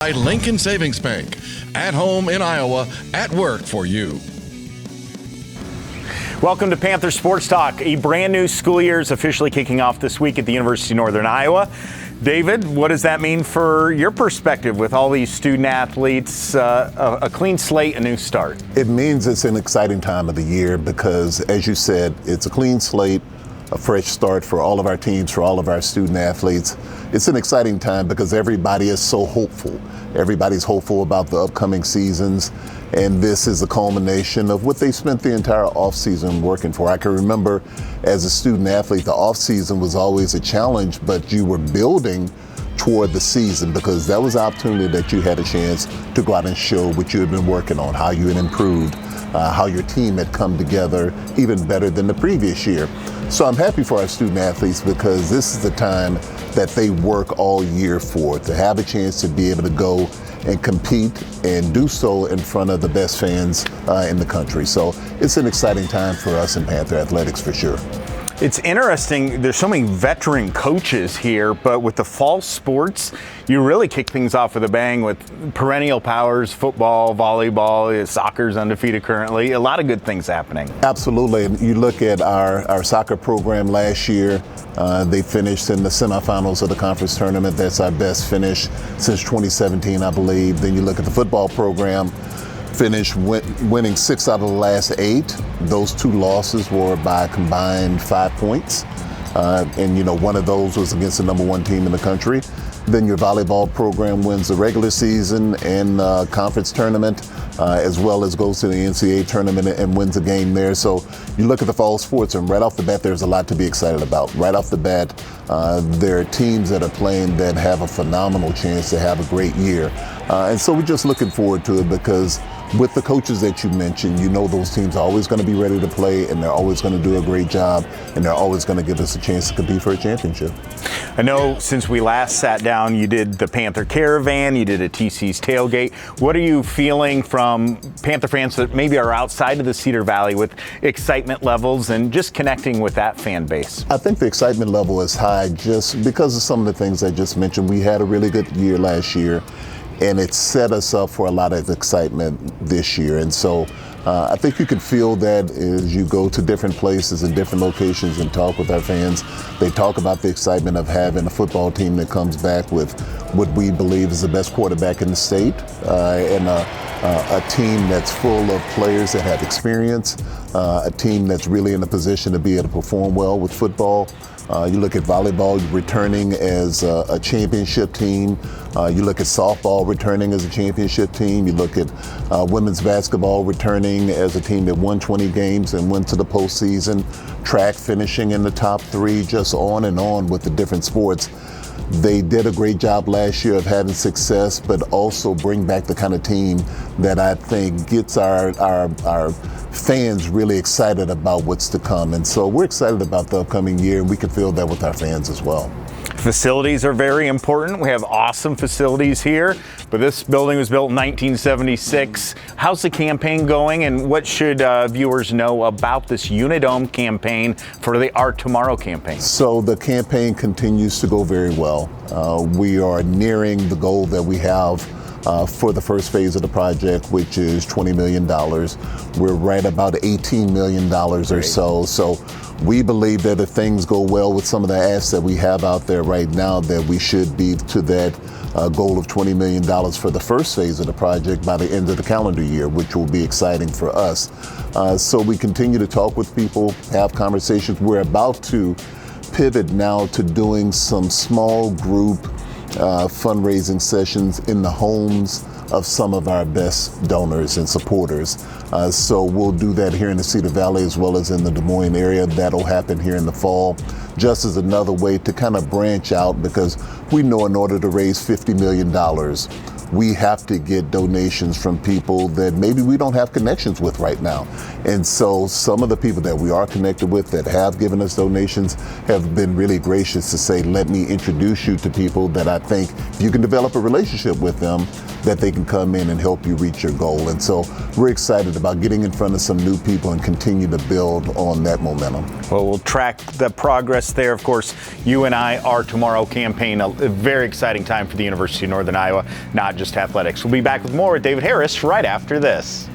By Lincoln Savings Bank. At home in Iowa, at work for you. Welcome to Panther Sports Talk. A brand new school year is officially kicking off this week at the University of Northern Iowa. David, what does that mean for your perspective with all these student athletes, a clean slate, a new start? It means it's an exciting time of the year because, as you said, it's a clean slate, a fresh start for all of our teams, for all of our student athletes. It's an exciting time because everybody is so hopeful. Everybody's hopeful about the upcoming seasons, and this is a culmination of what they spent the entire offseason working for. I can remember as a student athlete, the offseason was always a challenge, but you were building toward the season because that was the opportunity that you had a chance to go out and show what you had been working on, how you had improved, how your team had come together even better than the previous year. So I'm happy for our student athletes because this is the time that they work all year for, to have a chance to be able to go and compete and do so in front of the best fans in the country. So it's an exciting time for us in Panther Athletics for sure. It's interesting, there's so many veteran coaches here, but with the fall sports, you really kick things off with a bang with perennial powers, football, volleyball, soccer's undefeated currently, a lot of good things happening. Absolutely, and you look at our soccer program last year, they finished in the semifinals of the conference tournament. That's our best finish since 2017, I believe. Then you look at the football program, finished winning 6 out of the last 8. Those 2 losses were by a combined 5 points. And one of those was against the number 1 team in the country. Then your volleyball program wins the regular season and conference tournament, as well as goes to the NCAA tournament and wins a game there. So you look at the fall sports, and right off the bat, there's a lot to be excited about. Right off the bat, there are teams that are playing that have a phenomenal chance to have a great year. And so we're just looking forward to it because with the coaches that you mentioned, those teams are always going to be ready to play, and they're always going to do a great job, and they're always going to give us a chance to compete for a championship. I know since we last sat down, you did the Panther Caravan, you did a TC's Tailgate. What are you feeling from Panther fans that maybe are outside of the Cedar Valley with excitement levels and just connecting with that fan base? I think the excitement level is high just because of some of the things I just mentioned. We had a really good year last year, and it set us up for a lot of excitement this year. And so I think you can feel that as you go to different places and different locations and talk with our fans. They talk about the excitement of having a football team that comes back with what we believe is the best quarterback in the state, and a team that's full of players that have experience, a team that's really in a position to be able to perform well with football. You look at volleyball returning as a championship team. You look at softball returning as a championship team. You look at women's basketball returning as a team that won 20 games and went to the postseason. Track finishing in the top 3, just on and on with the different sports. They did a great job last year of having success, but also bring back the kind of team that I think gets our fans really excited about what's to come. And so we're excited about the upcoming year, and we can feel that with our fans as well. Facilities are very important. We have awesome facilities here, but this building was built in 1976. How's the campaign going, and what should viewers know about this Unidome campaign for the Our Tomorrow campaign? So the campaign continues to go very well. We are nearing the goal that we have for the first phase of the project, which is $20 million. We're right about $18 million or so. So we believe that if things go well with some of the asks that we have out there right now, that we should be to that goal of $20 million for the first phase of the project by the end of the calendar year, which will be exciting for us. So we continue to talk with people, have conversations. We're about to pivot now to doing some small group fundraising sessions in the homes of some of our best donors and supporters. So we'll do that here in the Cedar Valley as well as in the Des Moines area. That'll happen here in the fall, just as another way to kind of branch out, because we know in order to raise $50 million, we have to get donations from people that maybe we don't have connections with right now. And so some of the people that we are connected with that have given us donations have been really gracious to say, let me introduce you to people that I think if you can develop a relationship with them, that they can come in and help you reach your goal. And so we're excited about getting in front of some new people and continue to build on that momentum. Well, we'll track the progress there. Of course, UNI Our Tomorrow campaign, a very exciting time for the University of Northern Iowa, not just athletics. We'll be back with more with David Harris right after this.